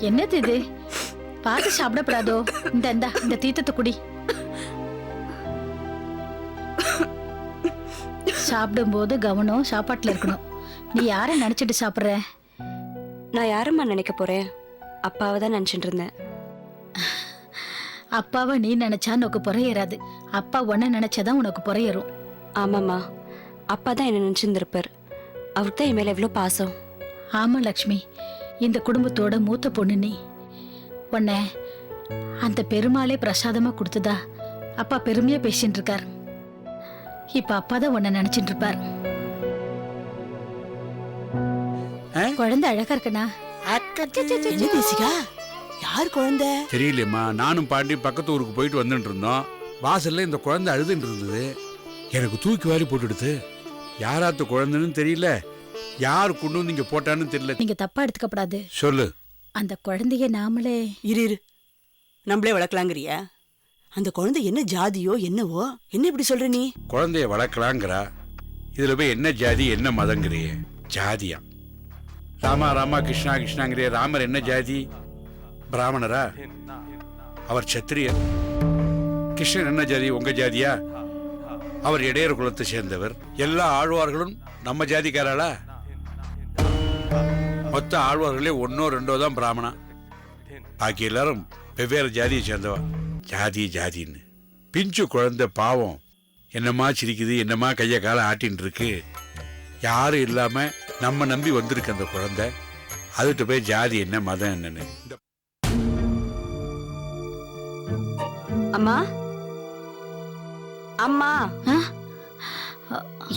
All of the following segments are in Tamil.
என்னது இது? பார்த்து சாப்பிடப்படாதோ. இந்த தீர்த்தத்தை குடி. சாப்பிடும்போது கவனம் சாப்பாட்டுல இருக்கணும். நீ யாரை நினைச்சிட்டு சாப்பிடுற? நான் யாரம்மா நினைக்க போறேன்? அப்பாவை தான் நினைச்சிட்டு இருந்தேன். அப்பாவை நீ நினைச்சா உனக்கு புறையேறாது. அப்பா உன்ன நினைச்சாதான் உனக்கு புறையேறும். ஆமாம்மா, அப்பா தான் என்ன நினைச்சிருந்திருப்பார். அவருக்கு தான் என் மேல எவ்வளவு பாசம். ஆமா லக்ஷ்மி, இந்த குடும்பத்தோட மூத்த பொண்ணு நீ. உன்னை அந்த பெருமாளே பிரசாதமா கொடுத்ததா அப்பா பெருமையா பேசிட்டு இருக்கார். இப்ப அப்பா தான் உன்னை நினைச்சிட்டு இருப்பார். குழந்தை அழகா இருக்கனா? யார் குழந்தை தெரியலையம்மா. நானும் பாண்டி பக்கத்து ஊருக்கு போயிட்டு வந்துட்டு இருந்தோம். வாசல்ல இந்த குழந்தை அழுதுட்டு இருந்தது. எனக்கு தூக்கி வாரி போட்டுடுது. யாராத்து குழந்தைன்னு தெரியல, யார் கொண்டு வந்து இங்க போட்டான்னு தெரியல. நீங்க தப்பா எடுத்துக்கப்படாது. சொல்லு. அந்த குழந்தைய நாமளே இரு நம்மளே வளர்க்கலாங்கிறியா? அந்த குழந்தை என்ன ஜாதியோ என்னவோ, என்ன இப்படி சொல்ற நீ? குழந்தைய வளர்க்கலாங்கிறா. இதுல போய் என்ன ஜாதி என்ன மதங்கிறிய? ஜாதியா? ராமா ராமா கிருஷ்ணா கிருஷ்ணாங்கிறிய. ராமர் என்ன ஜாதி? பிராமணரா? அவர் சத்திரியர். கிருஷ்ணன் என்ன ஜாதி? உங்க ஜாதியா? அவர் இடையர் குலத்தை சேர்ந்தவர். எல்லா ஆழ்வார்களும் நம்ம ஜாதிக்காராளா? மொத்த ஆழ்வார்களே ஒன்னோ ரெண்டோ தான் பிராமணா. பாக்கி எல்லாரும் வெவ்வேறு ஜாதியை சேர்ந்தவா. ஜாதி ஜாதின்னு பிஞ்சு குழந்தை பாவம் என்னமா சிரிக்குது, என்னமா கைய கால ஆட்டின்னு இருக்கு. யாரும் இல்லாம நம்ம நம்பி வந்திருக்கு அந்த குழந்தை. அதுகிட்ட போய் ஜாதி என்ன மதம் என்னன்னு. அம்மா, அம்மா,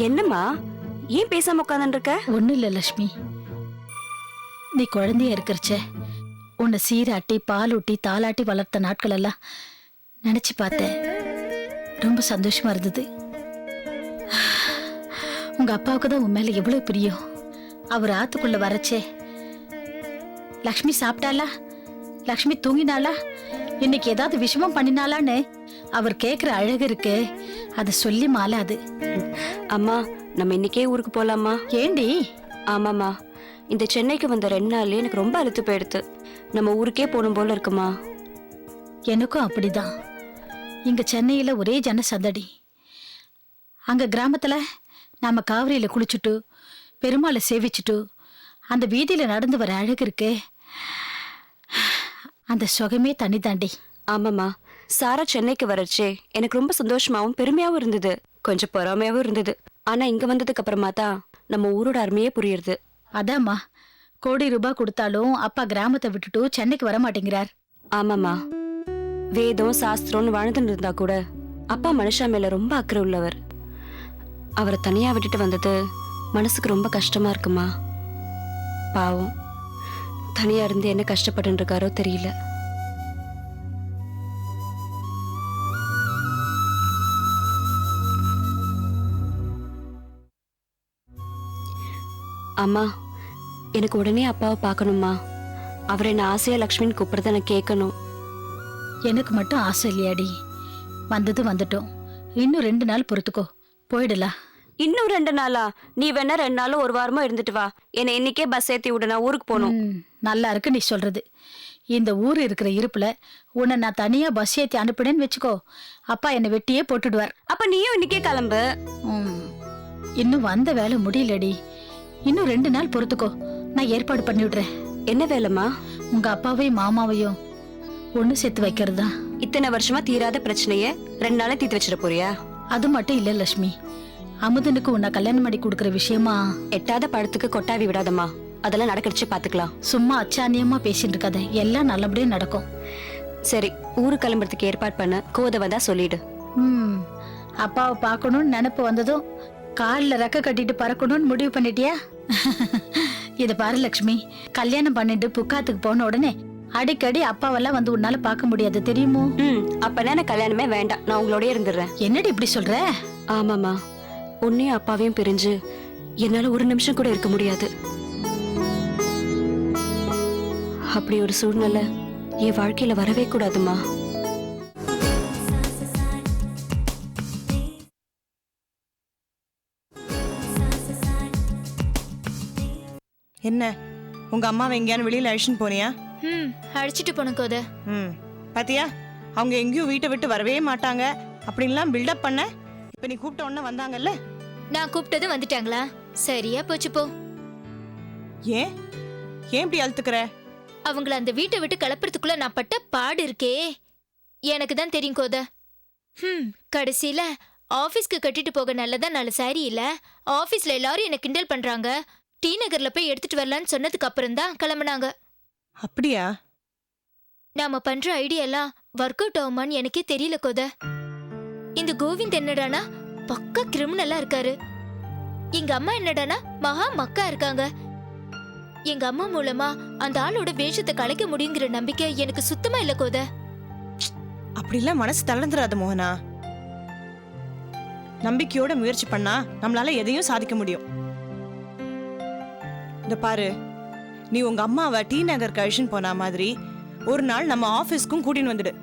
என்னம்மா ஏன் பேசாம உட்கார்ந்து இருக்க? ஒண்ணு இல்ல லட்சுமி, நீ குழந்தைய இருக்கிறச்ச உன்னை சீராட்டி பால் ஊட்டி தாளாட்டி வளர்த்த நாட்கள் எல்லாம் நினைச்சு பார்த்தேன். ரொம்ப சந்தோஷமா இருந்தது. உங்க அப்பாவுக்கு தான் உன் மேல எவ்வளவு பிரியம். அவர் ஆத்துக்குள்ள வரச்சே, லக்ஷ்மி சாப்பிட்டாளா, லக்ஷ்மி தூங்கினாளா, இன்னைக்கு ஏதாவது விஷமம் பண்ணினாலான்னு அவர் கேக்குற அழகு இருக்கு, அத சொல்லி மாலாது. அம்மா, நம்ம இன்னைக்கே ஊருக்கு போலாமா? ஏண்டி? ஆமாம்மா, இந்த சென்னைக்கு வந்த 2 நாள்லயே எனக்கு ரொம்ப அலுத்து போயிடுது. நம்ம ஊருக்கே போகணும் போல இருக்குமா? எனக்கும் அப்படிதான். இங்க சென்னையில ஒரே ஜன சந்தடி. அங்க கிராமத்துல நாம காவிரியில குளிச்சுட்டு பெருமாளை சேவிச்சுட்டு அந்த வீதியில நடந்து வர அழகு இருக்கு, அந்த சுகமே தனி தாண்டி. ஆமாம்மா, சாரா சென்னைக்கு வரச்சே எனக்கு ரொம்ப சந்தோஷமாவும் பெருமையாவும் இருந்தது, கொஞ்சம் பொறாமையாவும் இருந்தது. ஆனா இங்க வந்ததுக்கு அப்புறமா தான் நம்ம ஊரோட அருமையே புரியுது. அதாம்மா, கோடி ரூபாய் கொடுத்தாலும் அப்பா கிராமத்தை விட்டுட்டு சென்னைக்கு வர மாட்டேங்கிறார். ஆமாம்மா, வேதம் சாஸ்திரம்னு வாழ்ந்துட்டு இருந்தா கூட அப்பா மனுஷா மேல ரொம்ப அக்கறை உள்ளவர். அவரை தனியா விட்டுட்டு வந்தது மனசுக்கு ரொம்ப கஷ்டமா இருக்குமா. பாவம், தனியா இருந்து என்ன கஷ்டப்பட்டு இருக்காரோ தெரியல. அம்மா, எனக்கு உடனே அப்பாவை பார்க்கணுமா. அவரை என்ன ஆசையா லக்ஷ்மின்னு கூப்பிடுறத நான் கேட்கணும். எனக்கு மட்டும் ஆசை இல்லையாடி. வந்தது வந்துட்டோம், இன்னும் 2 நாள் பொறுத்துக்கோ, போயிடலாம். இன்னும் 2 நாளா? நீ வேணா 2 நாளும் 1 வாரமா இருந்துட்டு வா. என்னை இன்னைக்கே பஸ் ஏத்தி விட, நான் ஊருக்கு போகணும். நல்லா இருக்கு நீ சொல்றது. இந்த ஊர் இருக்கிற இருப்புல உன்னை நான் தனியா பஸ் ஏத்தி அனுப்பினேன்னு வச்சுக்கோ, அப்பா என்னை வெட்டியே போட்டுடுவார். அப்ப நீயும் இன்னைக்கே கிளம்பு. இன்னும் வந்த வேலை முடியலடி. இன்னும் 2 நாள் பொறுத்துக்கோ, நான் ஏற்பாடு பண்ணி விடுறேன். என்ன வேலைமா? உங்க அப்பாவையும் மாமாவையும் ஒண்ணு சேர்த்து வைக்கிறதா. இத்தனை வருஷமா தீராத பிரச்சனைய 2 நாளே தீர்த்து வச்சிட போறியா? அது மட்டும் இல்ல லட்சுமி, அமுதனுக்கு உன்னை கல்யாணம் பண்ணி கொடுக்கற விஷயமா எட்டாத பழத்துக்கு கொட்டாவி விடாதம்மா. அதெல்லாம் நடக்கடிச்சு பாத்துக்கலாம். சும்மா அச்சானியமா பேசிட்டு இருக்காத, எல்லாம் நல்லபடியா நடக்கும். சரி, ஊருக்கு கிளம்புறதுக்கு ஏற்பாடு பண்ண கோத வந்தா சொல்லிடு. அப்பாவை பார்க்கணும்னு நினைப்பு வந்ததும் காலில் ரெக்க கட்டிட்டு பறக்கணும்னு முடிவு பண்ணிட்டியா? இத பாரு லட்சுமி, கல்யாணம் பண்ணிட்டு புக்காத்துக்கு போன உடனே அடிக்கடி அப்பாவெல்லாம் வந்து உன்னால பார்க்க முடியாது தெரியுமோ? அப்பனா எனக்கு கல்யாணமே வேண்டாம், நான் உங்களோடய இருந்துடுறேன். என்னடி இப்படி சொல்ற? ஆமாமா, உன்னையும் அப்பாவையும் பிரிஞ்சு என்னால ஒரு நிமிஷம் கூட இருக்க முடியாது. அப்படி ஒரு சூழ்நிலை என் வாழ்க்கையில வரவே கூடாதுமா. என்ன உங்க அம்மாவை எங்கேயானு வெளியில அழிச்சுன்னு போனியா? அழைச்சிட்டு போன கோத. பாத்தியா, அவங்க எங்கேயும் வீட்டை விட்டு வரவே மாட்டாங்க அப்படின்லாம் பில்டப் பண்ண. இப்ப நீ கூப்பிட்ட உடனே வந்தாங்கல்ல. நான் கூப்பிட்டது வந்துட்டாங்களா? சரியா போச்சு போ. ஏன் ஏன் இப்படி அழுத்துக்கிற? அவங்கள அந்த வீட்டை விட்டு கிளப்புறதுக்குள்ள நான் பட்ட பாடு இருக்கே எனக்கு தான் தெரியும் கோத. கடைசியில ஆபீஸ்க்கு கட்டிட்டு போக நல்லதா நல்ல சாரி இல்ல, ஆபீஸ்ல எல்லாரும் என்ன கிண்டல் பண்றாங்க. டி நகர்ல போய் எடுத்துட்டு வரலான்னு சொன்னதுக்கு அப்புறம் தான் கிளம்புனாங்க. அப்படியா? நாம பண்ற ஐடியா எல்லாம் ஒர்க் அவுட் ஆகுமான்னு எனக்கே தெரியல கோத. இந்த கோவிந்த் என்னடானா பக்கா கிரிமினலா இருக்காரு. எங்க அம்மா என்னடானா மகா மக்கா இருக்காங்க. எங்க அம்மா மூலமா அந்த ஆளோட வேஷத்தை கலைக்க முடியுங்கிற நம்பிக்கை எனக்கு சுத்தமா இல்ல கோத. அப்படிலாம் மனசு தளர்ந்துராத மோகனா. நம்பிக்கையோட முயற்சி பண்ணா நம்மளால எதையும் சாதிக்க முடியும். இந்த பாரு, நீ உங்க அம்மாவை டி நகர் கழிச்சுன்னு போன மாதிரி ஒரு நாள் நம்ம ஆபீஸ்க்கும் கூட்டின்னு வந்துடு.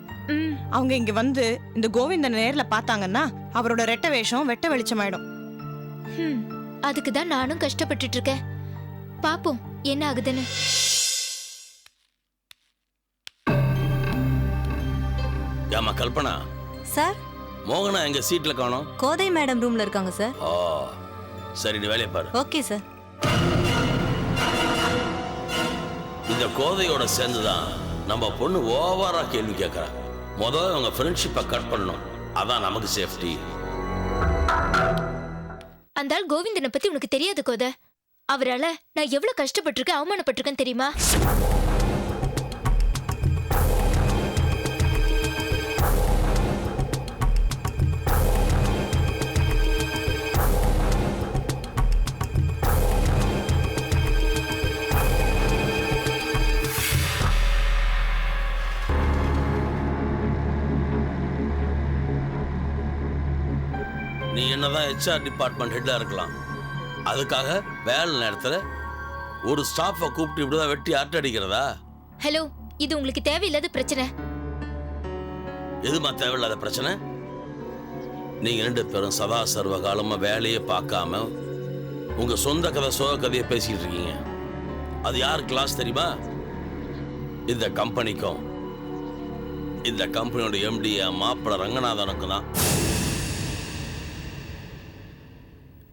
அவங்க இங்க வந்து இந்த கோவிந்தனை நேர்ல பார்த்தாங்கன்னா அவரோட ரெட்ட வேஷம் வெட்ட வெளிச்சமாயிடும். அதுக்கு தான் நானும் கஷ்டப்பட்டுட்டு இருக்கேன். பாப்போம் என்ன ஆகுதுன்னு. ஏமா கல்பனா சார், மோகனா எங்க சீட்ல காணோம்? கோதை மேடம் ரூம்ல இருக்காங்க சார். ஓ சரி, நீ வேலையை பாரு. Okay sir. இந்த கோதையோட சேர்ந்துதான் நம்ம பொண்ணு ஓவரா கேள்வி கேட்கறா. முதல்ல அவங்க ஃப்ரெண்ட்ஷிப்பை கட் பண்ணணும், அதான் நமக்கு சேஃப்டி. அந்த ஆள் கோவிந்தனை பத்தி உனக்கு தெரியாது கோத. அவரால நான் எவ்வளவு கஷ்டப்பட்டிருக்கேன், அவமானப்பட்டிருக்கேன் தெரியுமா? நீ என்னதான் HR டிபார்ட்மெண்ட் ஹெட்டா இருக்கலாம், அதுக்காக வேலை நேரத்துல ஒரு ஸ்டாஃபை கூப்பிட்டு இப்படிதான் வெட்டி அரட்டை அடிக்கிறதா? ஹலோ, இது உங்களுக்கு தேவையில்லாத பிரச்சனை. எதுமா தேவையில்லாத பிரச்சனை? நீங்க 2 பேரும் சதா சர்வ காலமா வேலையே பார்க்காம உங்க சொந்த கதை சோக கதையை பேசிட்டு இருக்கீங்க. அது யார் கிளாஸ் தெரியுமா? இந்த கம்பெனிக்கும் இந்த கம்பெனியோட MD மாப்பிள்ள ரங்கநாதனுக்கு தான்.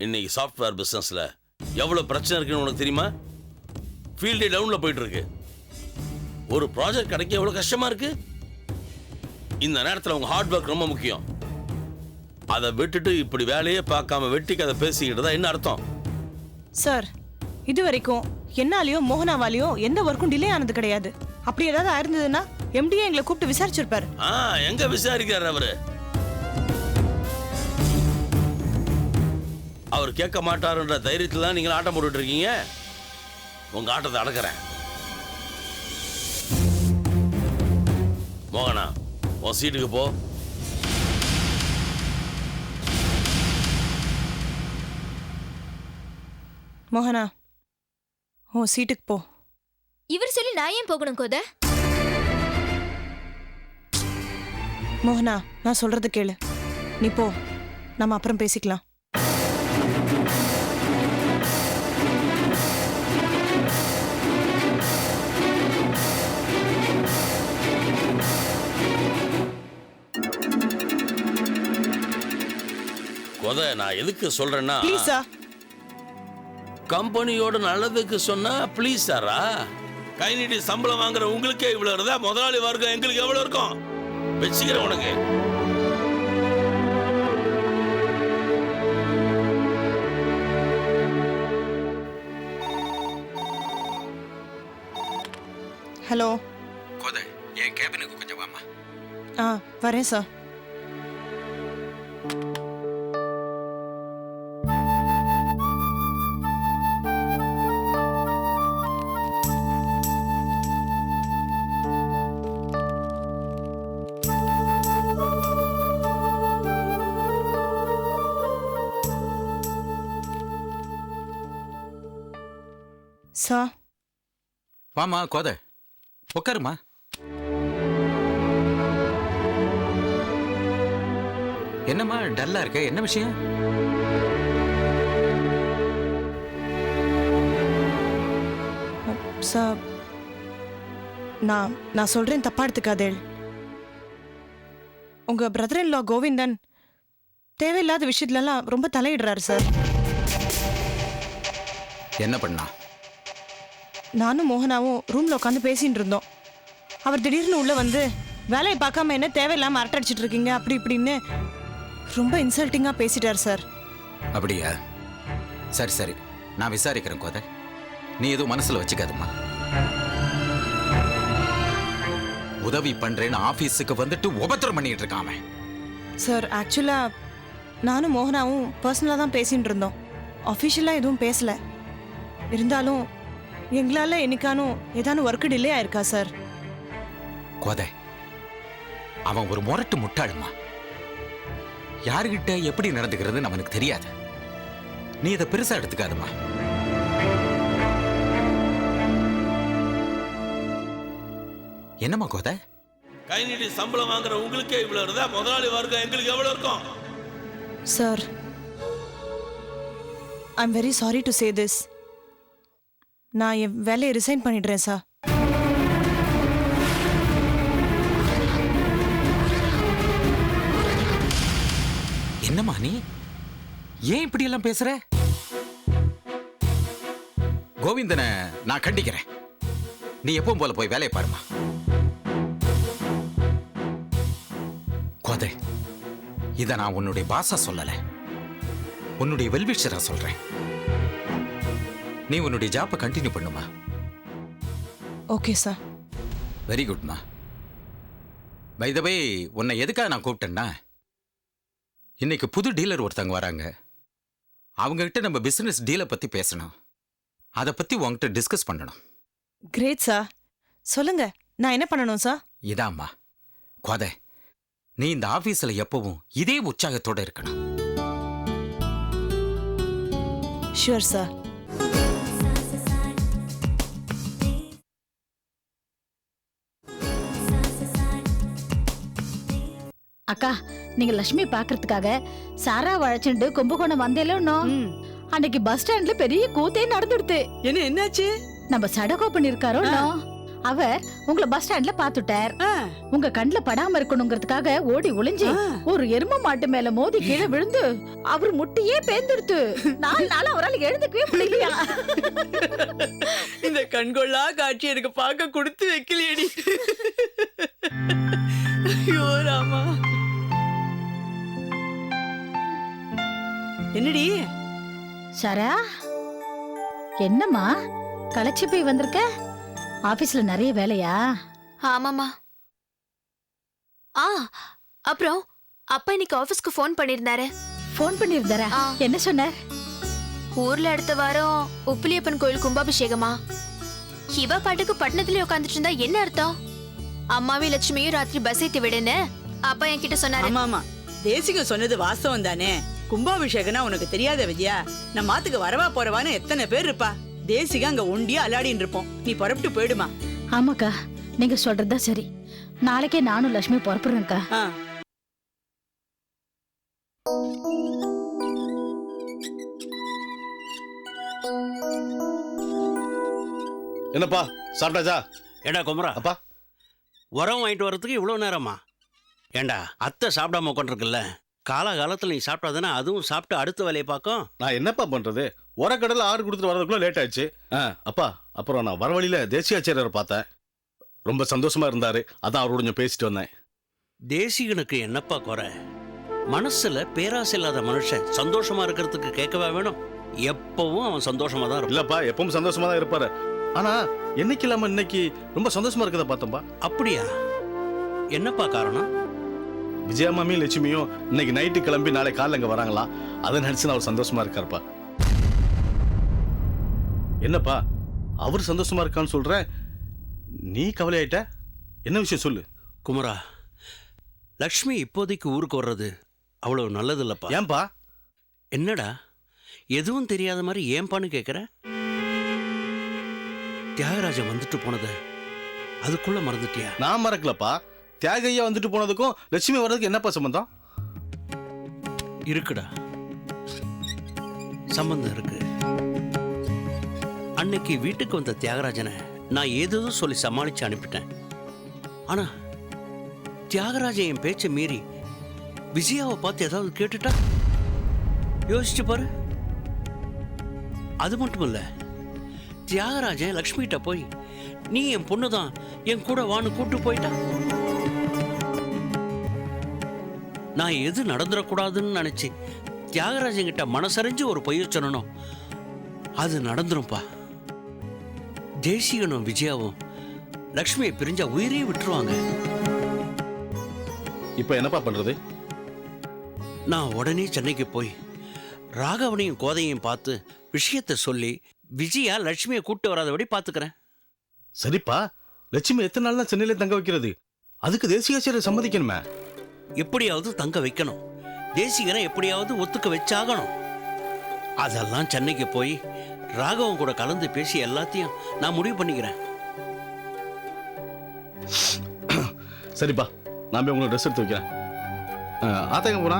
இன்னைக்கு சாஃப்ட்வேர் பிசினஸ்ல எவ்வளவு பிரச்சனை இருக்குன்னு உனக்கு தெரியுமா? ஃபீல்டே டவுன்ல போயிட்டு இருக்கு. ஒரு ப்ராஜெக்ட் கிடைக்க எவ்வளவு கஷ்டமா இருக்கு. இந்த நேரத்தில் உங்க ஹார்ட் ஒர்க் ரொம்ப முக்கியம். அதை விட்டுட்டு இப்படி வேலையே பார்க்காம வெட்டி கதை பேசிக்கிட்டு தான் என்ன அர்த்தம்? சார், இது வரைக்கும் என்னாலயோ மோகனாவாலையோ எந்த ஒர்க்கும் டிலே ஆனது கிடையாது. அப்படி ஏதாவது ஆயிருந்ததுன்னா MD எங்களை கூப்பிட்டு விசாரிச்சிருப்பாரு. எங்க விசாரிக்கிறார் அவரு? அவர் கேட்க மாட்டாருன்ற தைரியத்துல தான் நீங்க ஆட்டம் போட்டுட்டு இருக்கீங்க. உங்க ஆட்டத்தை அடக்குறேன். மோகனா, உன் சீட்டுக்கு போ. மோகனா, உன் சீட்டுக்கு போ. இவர் சொல்லி நான் ஏன் போகணும் கோத? மோகனா, நான் சொல்றது கேளு. நீ போ, நம்ம அப்புறம் பேசிக்கலாம். கொத, நான் எதுக்கு சொல்றேன்னா, ப்ளீஸா, கம்பெனியோட நல்லதுக்கு சொன்னா ப்ளீஸ் சாரா? கை நீட்டி சம்பளம் வாங்குற உங்களுக்கே இவ்வளவு இருந்தா முதலாளி வர்க்கம் எங்களுக்கு எவ்வளவு இருக்கும்? வச்சுக்கிறேன் உனக்கு. ஹலோ கோதை, என் கேபினுக்கு கொஞ்சம் வாமா. வரேன் சார். சார், வாமா கோதை, உட்காருமா. என்னம்மா டல்லா இருக்க? என்ன விஷயம்? சார் நான் சொல்றேன், தப்பா எடுத்துக்காதேள். உங்க பிரதர் இன் லா கோவிந்தன் தேவையில்லாத விஷயத்துலலாம் ரொம்ப தலையிடுறாரு சார். என்ன பண்ணா? நானும் மோகனாவும் ரூம்ல உட்காந்து பேசிட்டு இருந்தோம். அவர் திடீர்னு உள்ள வந்து வேலையை பார்க்காம என்ன தேவையில்லாம அரட்டடிச்சிட்டு இருக்கீங்க அப்படி இப்படின்னு ரொம்ப இன்சல்ட்டிங்கா பேசிட்டார் சார். அப்படியா? சரி சரி, நான் விசாரிக்கிறேன் கோதை. நீ எதுவும் மனசுல வச்சுக்காதம்மா. உதவி பண்றேன்னு ஆபீஸுக்கு வந்துட்டு உபத்திரம் பண்ணிட்டு இருக்கான் அவன். சார் ஆக்சுவலா நானும் மோகனாவும் பர்சனலாக தான் பேசிட்டு இருந்தோம். அஃபிஷியலாக எதுவும் பேசல. இருந்தாலும் எங்களால் என்னைக்கானும் ஏதானும் ஒர்க்கு டிலே ஆயிருக்கா சார்? கோதை, அவன் ஒரு முரட்டு முட்டாளுமா. யாருகிட்ட எப்படி நடந்துக்கிறது நமக்கு தெரியாது. நீ இதை பெருசா எடுத்துக்காதம்மா. என்னம்மா கோதை? கை நீட்டி சம்பளம் வாங்குற உங்களுக்கே இவ்வளவு இருந்தா முதலாளி வர்க்கம் எங்களுக்கு எவ்வளவு இருக்கும்? Sir, I am very sorry to say this. நான் என் வேலையை ரிசைன் பண்ணிடுறேன் சார். என்னம்மா நீ ஏன் இப்படி எல்லாம் பேசுற? கோவிந்தனை நான் கண்டிக்கிறேன். நீ எப்பவும் போல போய் வேலையை பாருமா. கோதை, இத நான் உன்னுடைய பாசா சொல்லல, உன்னுடைய வெல்விஷரா சொல்றேன். நீ உன்னுடைய ஜாப்பை கண்டினியூ பண்ணுமா. Okay sir. வெரி குட்மா. பை த வே, உன்னை எதுக்காக நான் கூப்பிட்டேன்னா, இன்னைக்கு புது டீலர் ஒருத்தங்க வராங்க. அவங்க கிட்ட நம்ம பிசினஸ் டீலை பத்தி பேசணும். அதை பத்தி உங்ககிட்ட டிஸ்கஸ் பண்ணணும். Great sir. சொல்லுங்க, நான் என்ன பண்ணணும் சார்? இதாம்மா கோதை, நீ இந்த ஆபீஸ்ல எப்பவும் இதே உற்சாகத்தோட இருக்கணும். Sure sir. அக்கா, நீங்க லட்சுமி பாக்குறதுக்காக சாரா வளைச்சுண்டு கும்பகோணம் வந்தேலோ அன்னைக்கு பஸ் ஸ்டாண்ட்ல பெரிய கூத்தே நடந்துடுது. என்ன என்னாச்சு? நம்ம சடகோப்பன் இருக்காரோ அவர் உங்களை பஸ் ஸ்டாண்ட்ல பாத்துட்டார். உங்க கண்ணுல படாம இருக்கணுங்கிறதுக்காக ஓடி ஒளிஞ்சு ஒரு எரும மாட்டு மேல மோதி கீழே விழுந்து அவர் முட்டியே பேந்துடுத்து. 4 நாள் அவரால் எழுந்துக்கவே முடியலையா. இந்த கண்கொள்ளா காட்சி எனக்கு பார்க்க கொடுத்து வைக்கலையடி. ஐயோ ராமா. என்னடி சரா, என்னம்மா களைச்சு போய் வந்திருக்க? ஆபீஸ்ல நிறைய வேலையா? ஆமாமா. அப்புறம் அப்பா இன்னைக்கு ஆபீஸ்க்கு ஃபோன் பண்ணிருந்தாரு. போன் பண்ணிருந்தாரா? என்ன சொன்னார்? ஊர்ல அடுத்த வாரம் உப்பிலியப்பன் கோயில் கும்பாபிஷேகமா. இவ பாட்டுக்கு பட்டணத்துல உட்காந்துட்டு இருந்தா என்ன அர்த்தம்? அம்மாவே லட்சுமியும் ராத்திரி பஸ் ஏத்தி விடுன்னு அப்பா என்கிட்ட சொன்னாரு. ஆமாமா, தேசிகம் சொன்னது வாஸ்தவம் தானே. கும்பாபிஷேகனா உனக்கு தெரியாத விஜயா? நம்ம மாத்துக்கு வரவா போறவான்னு எத்தனை பேர் இருப்பா. தேசிகா அங்க ஒண்டியா அலாடின்னு இருப்போம். நீ புறப்பட்டு போயிடுமா. ஆமாக்கா, நீங்க சொல்றதா சரி. நாளைக்கே நானும் லட்சுமி புறப்படுறேன்க்கா. என்னப்பா சாப்பிட்டாச்சா? ஏண்டா குமரா, அப்பா உரம் வாங்கிட்டு வர்றதுக்கு இவ்வளவு நேரமா? ஏண்டா அத்தை சாப்பிடாம உட்காந்துருக்குல்ல, காலகாலத்தில் நீ சாப்பிட்டாதானே அதுவும் சாப்பிட்டு அடுத்த வேலையை பார்க்கும். நான் என்னப்பா பண்றது? உரக்கடல ஆர்டர் கொடுத்துட்டு வரதுக்குள்ள லேட் ஆயிடுச்சு. அப்பா, அப்புறம் நான் வர வழியில தேசியாச்சாரியரை பார்த்தேன். ரொம்ப சந்தோஷமா இருந்தாரு. அதான் அவரோட கொஞ்சம் பேசிட்டு வந்தேன். தேசிகனுக்கு என்னப்பா குறை? மனசுல பேராசை இல்லாத மனுஷன் சந்தோஷமா இருக்கிறதுக்கு கேட்கவா வேணும்? எப்பவும் அவன் சந்தோஷமா தான் இருப்பான். இல்லப்பா, எப்பவும் சந்தோஷமா தான் இருப்பாரு. ஆனா என்னைக்கு இல்லாம இன்னைக்கு ரொம்ப சந்தோஷமா இருக்கத பார்த்தோம்பா. அப்படியா? என்னப்பா காரணம்? விஜயா மாமியும் லட்சுமியும் இன்னைக்கு நைட்டு கிளம்பி நாளை காலைல இங்க வராங்களா? அதை நினைச்சு அவர் சந்தோஷமா இருக்காருப்பா. என்னப்பா அவர் சந்தோஷமா இருக்கான்னு சொல்றேன், நீ கவலையாயிட்ட? என்ன விஷயம் சொல்லு. குமரா, லக்ஷ்மி இப்போதைக்கு ஊருக்கு வர்றது அவ்வளவு நல்லது இல்லப்பா. ஏன்பா? என்னடா எதுவும் தெரியாத மாதிரி ஏன்பான்னு கேட்குற? தியாகராஜன் வந்துட்டு போனத அதுக்குள்ள மறந்துட்டியா? நான் மறக்கலப்பா. தியாகையா வந்துட்டு போனதுக்கும் லட்சுமி வர்றதுக்கு என்னப்பா சம்பந்தம்? இருக்குடா, சம்பந்தம் இருக்கு. அன்னைக்கு வீட்டுக்கு வந்த தியாகராஜனை நான் ஏதோ சொல்லி சமாளிச்சு அனுப்பிட்டேன். ஆனா தியாகராஜன் என் பேச்சை மீறி விஜயாவை பார்த்து ஏதாவது கேட்டுட்டா? யோசிச்சு பாரு. அது மட்டும் இல்ல, தியாகராஜன் லக்ஷ்மிகிட்ட போய் நீ என் பொண்ணுதான், என் கூட வான்னு கூட்டு போயிட்டா. நான் எது நடந்துடக்கூடாதுன்னு நினைச்சு தியாகராஜன் கிட்ட மனசறிஞ்சு ஒரு பொய்ய சொல்லணும், அது நடந்துரும்பா. தேசிகனும் விஜயாவும் லக்ஷ்மியை பிரிஞ்சா உயிரையே விட்டுருவாங்க. இப்ப என்னப்பா பண்றது? நான் உடனே சென்னைக்கு போய் ராகவனையும் கோதையும் பார்த்து விஷயத்தை சொல்லி விஜயா லட்சுமியை கூட்டு வராதபடி பாத்துக்கிறேன். சரிப்பா, லட்சுமி எத்தனை நாள் தான் சென்னையில தங்க வைக்கிறது? அதுக்கு தேசிகாச்சாரியர் சம்மதிக்கணுமே. எப்படியாவது தங்க வைக்கணும், தேசிகனை எப்படியாவது ஒத்துக்க வச்சாகணும். அதெல்லாம் சென்னைக்கு போய் ராகவன் கூட கலந்து பேசி எல்லாத்தையும் நான் முடிவு பண்ணிக்கிறேன். சரிப்பா, நான் போய் உங்களுக்கு ட்ரெஸ் எடுத்து வைக்கிறேன். ஆத்தாங்க போனா